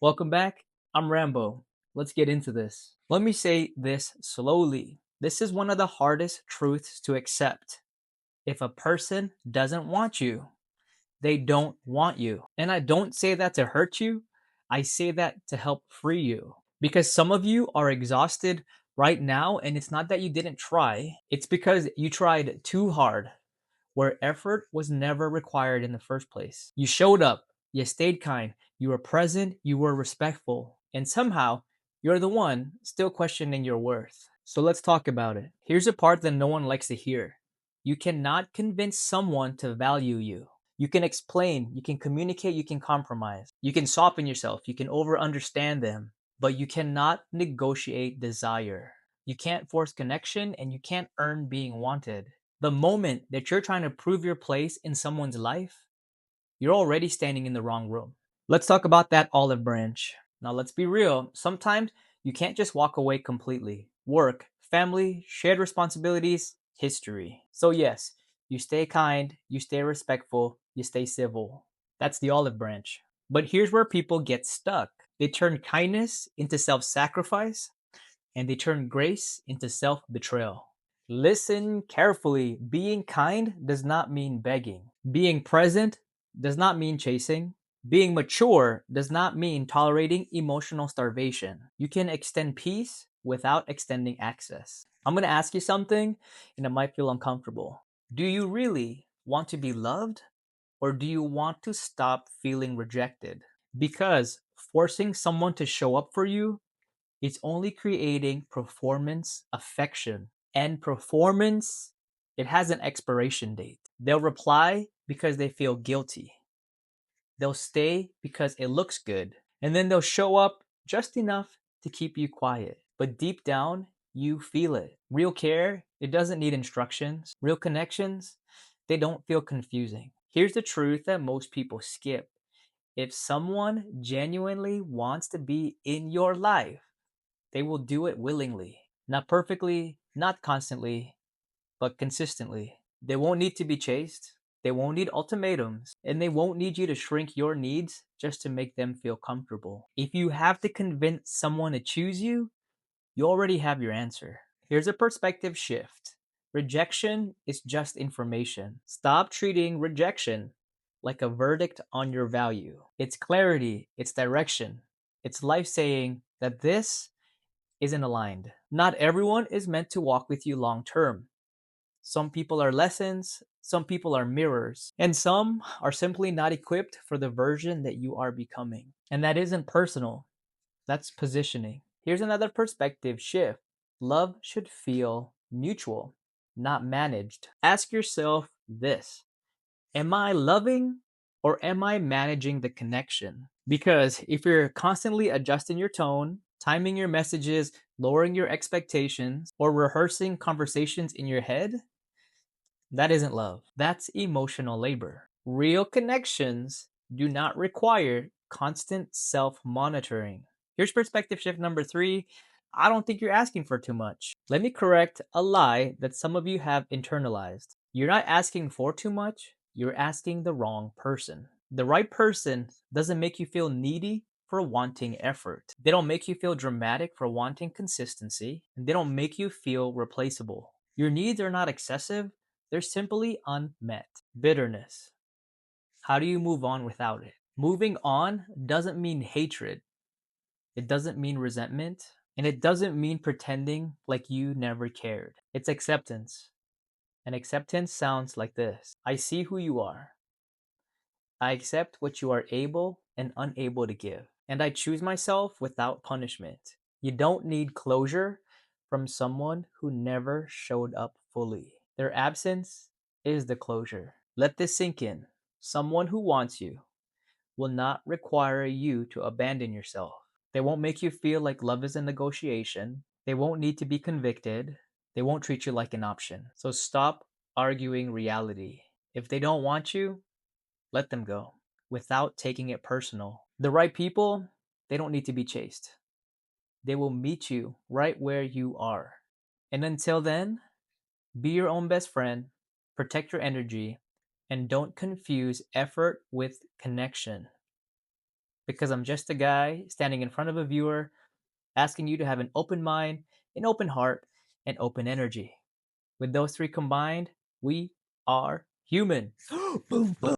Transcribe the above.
Welcome back. I'm Rambo. Let's get into this. Let me say this slowly. This is one of the hardest truths to accept. If a person doesn't want you, they don't want you. And I don't say that to hurt you, I say that to help free you. Because some of you are exhausted right now, and it's not that you didn't try, it's because you tried too hard where effort was never required in the first place. You showed up, you stayed kind, you were present, you were respectful, and somehow you're the one still questioning your worth. So let's talk about it. Here's a part that no one likes to hear. You cannot convince someone to value you. You can explain, you can communicate, you can compromise, you can soften yourself, you can over understand them, but you cannot negotiate desire. You can't force connection and you can't earn being wanted. The moment that you're trying to prove your place in someone's life, you're already standing in the wrong room. Let's talk about that olive branch. Now, let's be real. Sometimes you can't just walk away completely. Work, family, shared responsibilities, history. So, yes, you stay kind, you stay respectful, you stay civil. That's the olive branch. But here's where people get stuck. They turn kindness into self sacrifice, and they turn grace into self betrayal. Listen carefully. Being kind does not mean begging. Being present does not mean chasing. Being mature does not mean tolerating emotional starvation. You can extend peace without extending access. I'm going to ask you something, and it might feel uncomfortable. Do you really want to be loved, or do you want to stop feeling rejected? Because forcing someone to show up for you, it's only creating performance affection. And performance, it has an expiration date. They'll reply because they feel guilty. They'll stay because it looks good. And then they'll show up just enough to keep you quiet. But deep down, you feel it. Real care, it doesn't need instructions. Real connections, they don't feel confusing. Here's the truth that most people skip. If someone genuinely wants to be in your life, they will do it willingly. Not perfectly, not constantly, but consistently. They won't need to be chased. They won't need ultimatums. And they won't need you to shrink your needs just to make them feel comfortable. If you have to convince someone to choose you, you already have your answer. Here's a perspective shift. Rejection is just information. Stop treating rejection like a verdict on your value. It's clarity, it's direction. It's life saying that this isn't aligned. Not everyone is meant to walk with you long term. Some people are lessons, some people are mirrors, and some are simply not equipped for the version that you are becoming. And that isn't personal, that's positioning. Here's another perspective shift. Love should feel mutual, not managed. Ask yourself this: am I loving or am I managing the connection? Because if you're constantly adjusting your tone, timing your messages, lowering your expectations, or rehearsing conversations in your head, that isn't love. That's emotional labor. Real connections do not require constant self monitoring. Here's perspective shift number three. I don't think you're asking for too much. Let me correct a lie that some of you have internalized. You're not asking for too much, you're asking the wrong person. The right person doesn't make you feel needy for wanting effort. They don't make you feel dramatic for wanting consistency, and they don't make you feel replaceable. Your needs are not excessive, they're simply unmet. Bitterness. How do you move on without it? Moving on doesn't mean hatred. It doesn't mean resentment. And it doesn't mean pretending like you never cared. It's acceptance. And acceptance sounds like this: I see who you are. I accept what you are able and unable to give. And I choose myself without punishment. You don't need closure from someone who never showed up fully. Their absence is the closure. Let this sink in. Someone who wants you will not require you to abandon yourself. They won't make you feel like love is a negotiation. They won't need to be convicted. They won't treat you like an option. So stop arguing reality. If they don't want you, let them go without taking it personal. The right people, they don't need to be chased. They will meet you right where you are. And until then, be your own best friend, protect your energy, and don't confuse effort with connection. because I'm just a guy standing in front of a viewer asking you to have an open mind, an open heart, and open energy. With those three combined, we are human. Boom, boom.